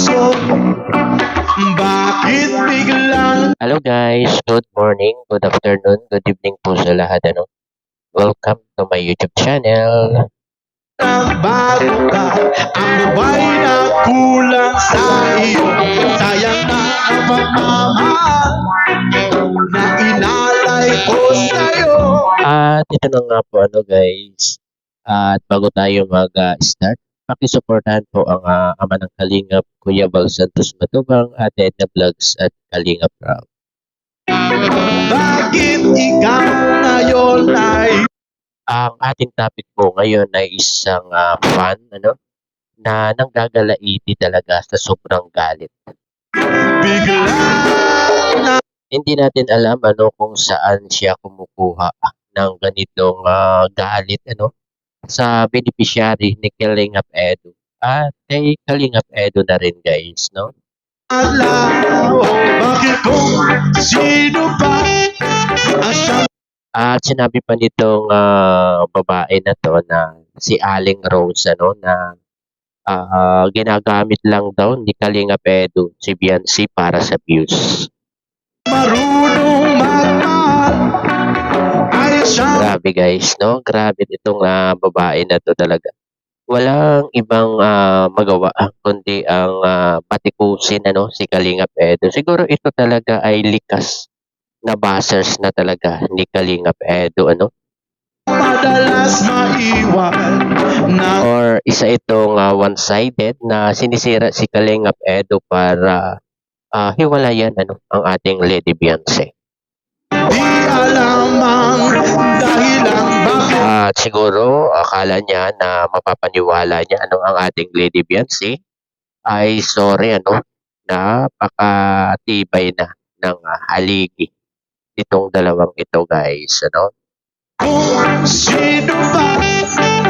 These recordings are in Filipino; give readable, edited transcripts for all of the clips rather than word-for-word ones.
ko, bakit biglang Hello guys, good morning, good afternoon, good evening po sa lahat. Welcome to my YouTube channel. nagbago ka? Ano ba'y nagkulang sa iyo? Sayang na ang pagmamahal na inalay ko sa'yo. At ito na nga po guys. At bago tayo mag-start, pakisuportahan po ang ama ng Kalingap, Kuya Bal Santos Matubang, Ate Edna Vlogs at Kalingap Rob. Bakit ikaw ngayon ay Ang ating topic po ngayon ay isang fan na nanggagalaiti talaga sa sobrang galit. biglang na Hindi natin alam kung saan siya kumukuha ng ganitong galit sa beneficiary ni Kalingap Edu at kay Kalingap Edu na rin guys, no? alaw? Bakit kung sino ba ang siyang At sinabi pa nitong babae na to na si Aling Rose na ginagamit lang daw ni Kalingap Edu si Beyonce para sa views. marunong magmahal ay siyang Grabe guys, no? Grabe itong babae na to talaga. Walang ibang magawa kundi ang patikusin si Kalingap Edu. Siguro ito talaga ay likas na bashers na talaga ni Kalingap Edu madalas maiwan na or isa itong one-sided na sinisira si Kalingap Edu para hiwalayan ang ating Lady Beyonce. di alam ang dahilan bakit At siguro akala niya na mapapaniwala niya ang ating Lady Beyonce ay sorry napakatibay na ng haligi itong dalawang ito guys kung sino ba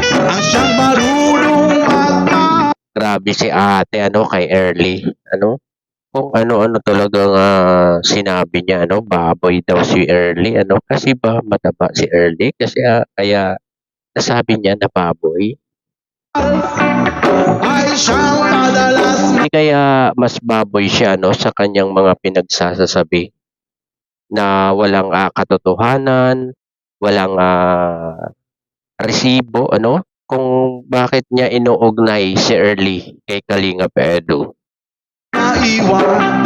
ang siyang marunong magmahal. grabe si ate kay Early kung ano talagang sinabi niya baboy daw si Early kasi ba mataba si Early kasi kaya nasabi niya na baboy Ay siyang madalas hindi kaya mas baboy siya sa kanyang mga pinagsasasabi na walang katotohanan, walang resibo kung bakit niya inuugnay si Early kay Kalingap Edu. maiwan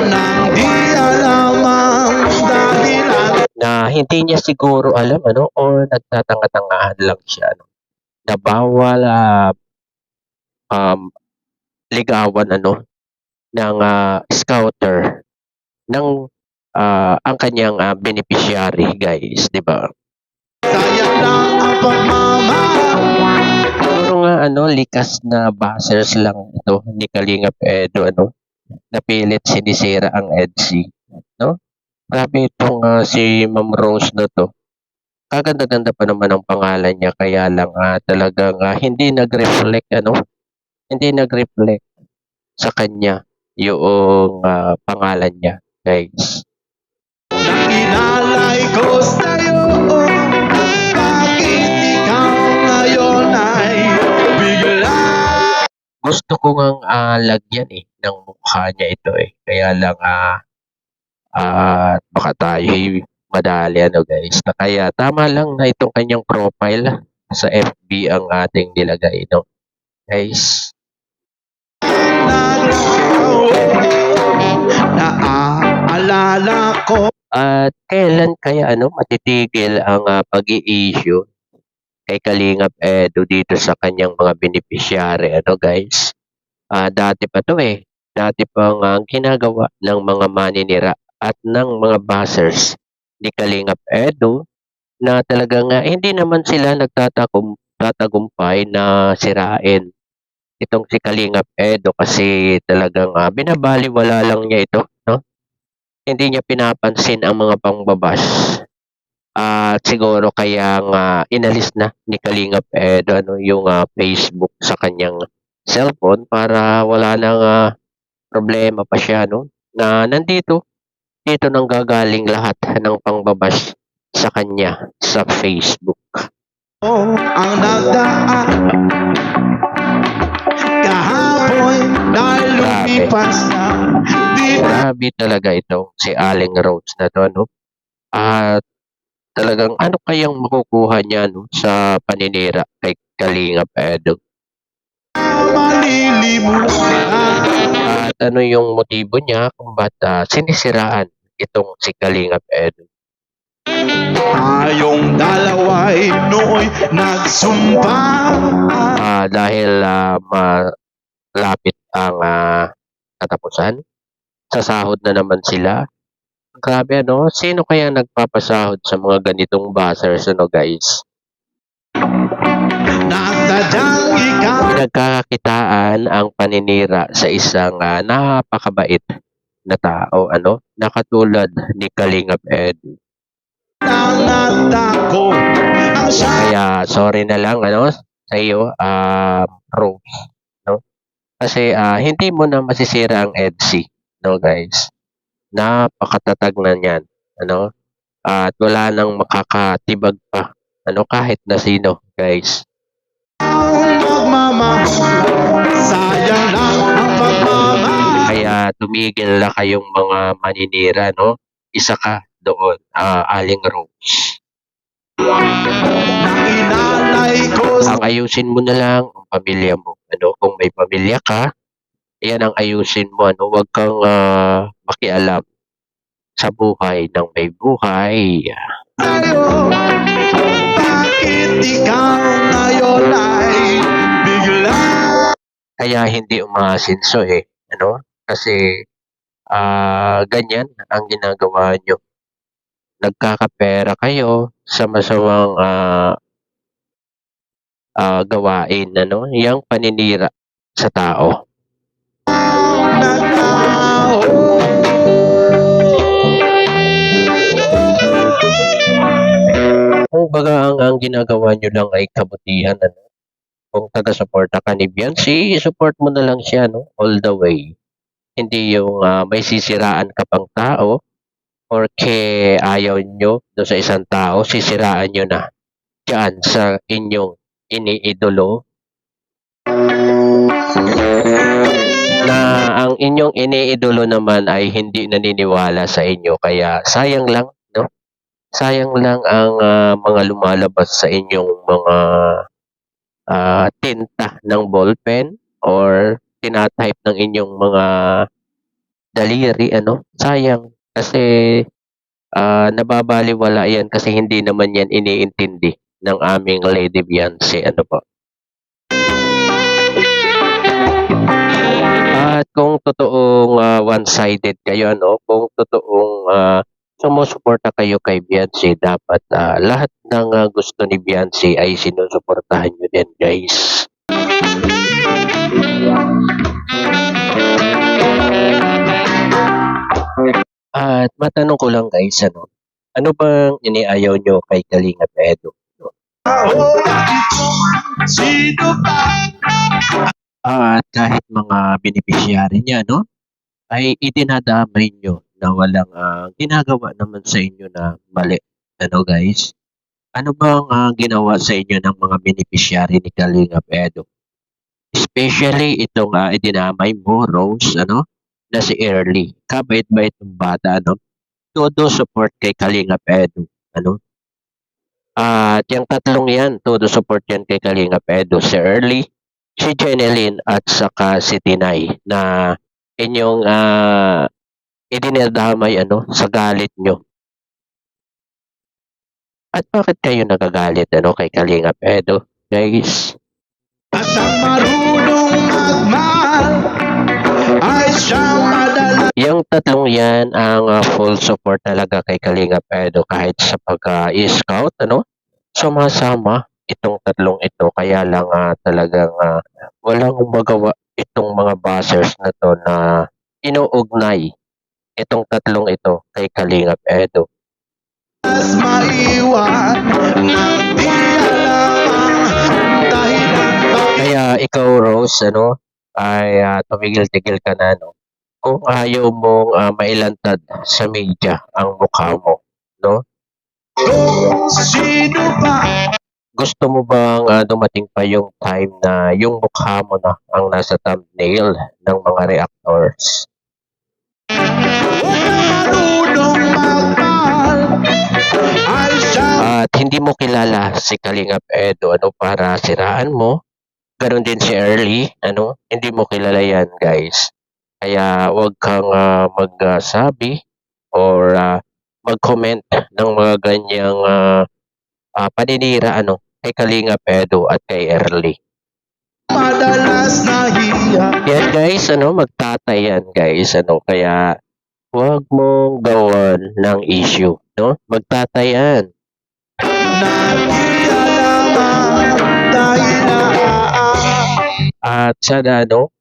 nang di alam ang dahilan. Na hindi niya siguro alam or nagtatanga-tangahan lang siya na bawal ligawan ng scouter ng ang kanyang beneficiary guys, di ba? Sayang lang ang pagmamahal. Siguro nga likas na bashers lang ito ni Kalingap Edu napilit sinisira ang EDC, no? Grabe itong si Ma'am Rose na to. Kaganda-ganda pa naman ang pangalan niya kaya lang talagang hindi nag-reflect hindi nag-reflect sa kanya yung pangalan niya, guys. Nang inalay ko sa'yo, bakit ikaw ngayon ay bigla? Gusto ko ngang lagyan ng mukha niya ito kaya lang baka tayo madali guys na kaya tama lang na itong kanyang profile sa FB ang ating nilagay guys. Naaalala ko At kailan kaya matitigil ang pag-i-issue kay Kalingap Edu dito sa kanyang mga beneficiary guys. Dati pa to dati pang ginagawa ng mga maninira at ng mga bashers ni Kalingap Edu na talagang hindi naman sila nagtatagumpay na sirain itong si Kalingap Edu kasi talagang binabaliwala lang niya ito hindi niya pinapansin ang mga pangbabash at siguro kaya inalis na ni Kalingap Edu yung Facebook sa kanyang cellphone para wala nang problema pa siya na dito nang gagaling lahat ng pangbabash sa kanya sa Facebook. ang nagdaan kahapon dahil lumipas na. Di Grabe talaga itong si Aling Rose na 'to 'no. At talagang ano kayang makukuha niya 'no, sa paninira kay Kalingap Edo? malilimutan. At ano yung motibo niya kung ba't, sinisiraan itong si Kalingap Edo? Tayong dalawa'y nooy nagsumpa. Dahil, malapit ang, katapusan, sasahod na naman sila. Grabe ano, sino kaya nagpapasahod sa mga ganitong buzzers ano guys? Nasadyang ikaw Pinagkakakitaan ang paninira sa isang, napakabait na tao ano, na katulad ni Kalingap Edo. lang at ako ang siya. Kaya sorry na lang ano, sa iyo, Rose, 'no? Kasi, hindi mo na masisira ang EDSI, 'no guys? Napakatatag na niyan, ano? At wala nang makakatibag pa, ano, kahit na sino, guys. Magmamahal, sayang lang ang pagmamahal. Kaya tumigil na kayong mga maninira, no? Isa ka doon, Aling Rose. Nang inalay ko sa Ang ayusin mo na lang ang pamilya mo, ano? Kung may pamilya ka, yan ang ayusin mo, ano? Huwag kang makialam sa buhay ng may buhay. sa'yo. Bakit ikaw ngayon ay bigla? Kaya hindi umaasinso eh, ano? Kasi ganyan ang ginagawa nyo. Nagkakapera kayo sa masamang gawain, ano? Yang paninira sa tao. Kung baga ang ginagawa nyo lang ay kabutihan, ano? Kung taga-suporta ka ni Beyonce, support mo na lang siya, no? All the way. Hindi yung may sisiraan ka pang tao porque ayaw nyo doon sa isang tao, sisiraan nyo na dyan sa inyong iniidolo na ang inyong iniidolo naman ay hindi naniniwala sa inyo. Kaya sayang lang, no? Sayang lang ang mga lumalabas sa inyong mga tinta ng ballpen or tinatype ng inyong mga daliri, ano? Sayang. Kasi nababaliwala yan kasi hindi naman yan iniintindi ng aming Lady Beyonce, ano po. At kung totoong one-sided kayo, ano, kung totoong sumusuporta kayo kay Beyonce, dapat lahat ng gusto ni Beyonce ay sinusuportahan nyo din, guys. At matanong ko lang guys, ano, ano bang iniayaw nyo kay Kalingap Edo? Sino ba? At kahit mga beneficiary niya, no, ay idinadamay nyo na walang ginagawa naman sa inyo na mali. Ano guys? Ano bang ginawa sa inyo ng mga beneficiary ni Kalingap Edo? Especially itong idinamay mo, Rose, ano, na si Early. Kabait-bait ng bata, ano? Todo support kay Kalingap Edo, ano? At yung tatlong yan, todo support yan kay Kalingap Edo. Si Early, si Jeneline, at saka si Tinay na inyong idinadamay ano, sa galit nyo. At bakit kayo nagagalit ano, kay Kalingap Edo? Guys, At ang marunong magmahal ay siyang madala. yung tatlong yan ang full support talaga kay Kalingap Edo kahit sa pag-i-scout, ano? Sumasama itong tatlong ito. Kaya lang talagang walang magawa itong mga buzzers na to na inuugnay itong tatlong ito kay Kalingap Edo. Mas maiwan nang di alam ang dahilan. Kaya ikaw, Rose, ano, ay tumigil-tigil ka na, no? Kung ayaw mong mailantad sa media ang mukha mo, no? Sino ba? gusto mo bang dumating pa yung time na yung mukha mo na ang nasa thumbnail ng mga reactors? Huwag kang marunong magmahal ay siyang At hindi mo kilala si Kalingap Edo ano para siraan mo. Ganon din si Early, ano? Hindi mo kilala yan, guys. Kaya wag kang magsabi or mag-comment ng mga ganyang paninira ano kay Kalingap Edo at kay Early. madalas nahiya. Yan guys, ano, magtatay yan guys, ano, kaya huwag mong gawan ng issue, no? Magtatay yan. Nahiya naman dahil At sana, ano,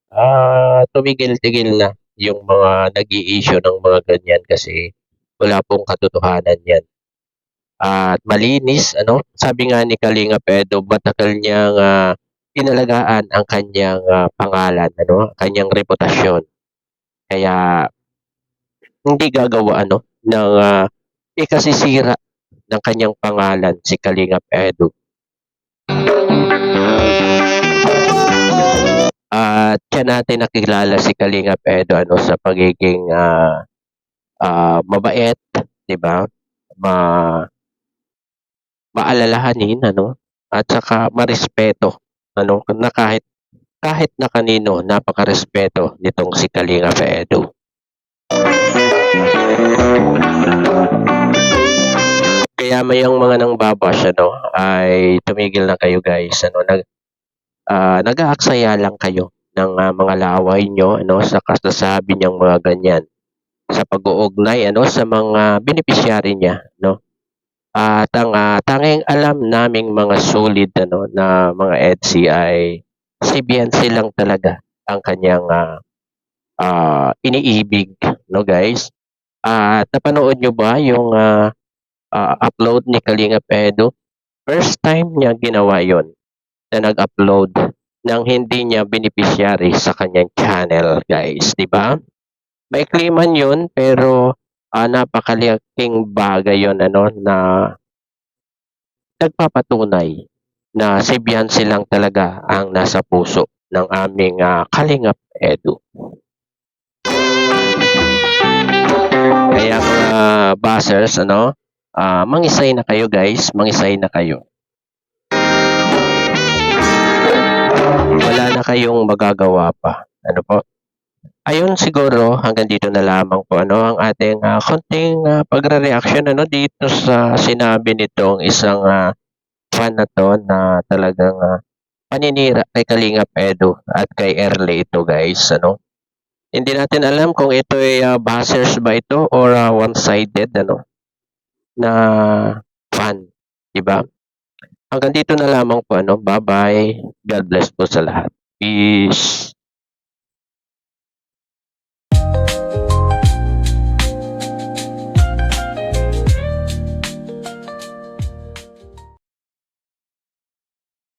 tumigil-tigil na yung mga nag-i-issue ng mga ganyan kasi wala pong katotohanan yan. At malinis, ano, sabi nga ni Kalingap Edo, matagal niyang inalagaan ang kanyang pangalan, ano, kanyang reputasyon. Kaya hindi gagawa ano ng ikasisira ng kanyang pangalan si Kalingap Edu. At diyan natin nakilala si Kalingap Edu ano sa pagiging mabait, 'di ba? Ma maalalahanin ano at saka marespeto ano na kahit na kanino napakarespeto nitong si Kalingap Edu. Kaya mayang mga nang babash ano ay tumigil na kayo guys ano nag-aaksaya lang kayo ng mga laway nyo ano sa kasasabi niyang mga ganyan sa pag-uugnay ano sa mga beneficiary niya no at ang tanging alam naming mga solid ano na mga EDSI ay si Biancy lang talaga ang kanyang iniibig no guys at napanood nyo ba yung upload ni Kalingap Edu? First time niya ginawa yon na nag-upload ng hindi niya beneficiary sa kanyang channel, guys, 'di ba? Maikli man 'yun, pero napakalaking bagay 'yon ano na nagpapatunay na si Beyonce lang talaga ang nasa puso ng aming Kalingap Edu. Kaya mga bashers, ano, mangisay na kayo guys, mangisay na kayo. Wala na kayong magagawa pa. Ano po? Ayun siguro hanggang dito na lamang po ano ang ating konting pagre-reaction ano dito sa sinabi nitong isang fan na to na talagang paninira kay Kalingap Edu at kay Erle ito guys ano. Hindi natin alam kung ito ay bashers ba ito or one-sided ano na fan, 'di ba? Hanggang dito na lamang po ano. Bye-bye. God bless po sa lahat. Peace.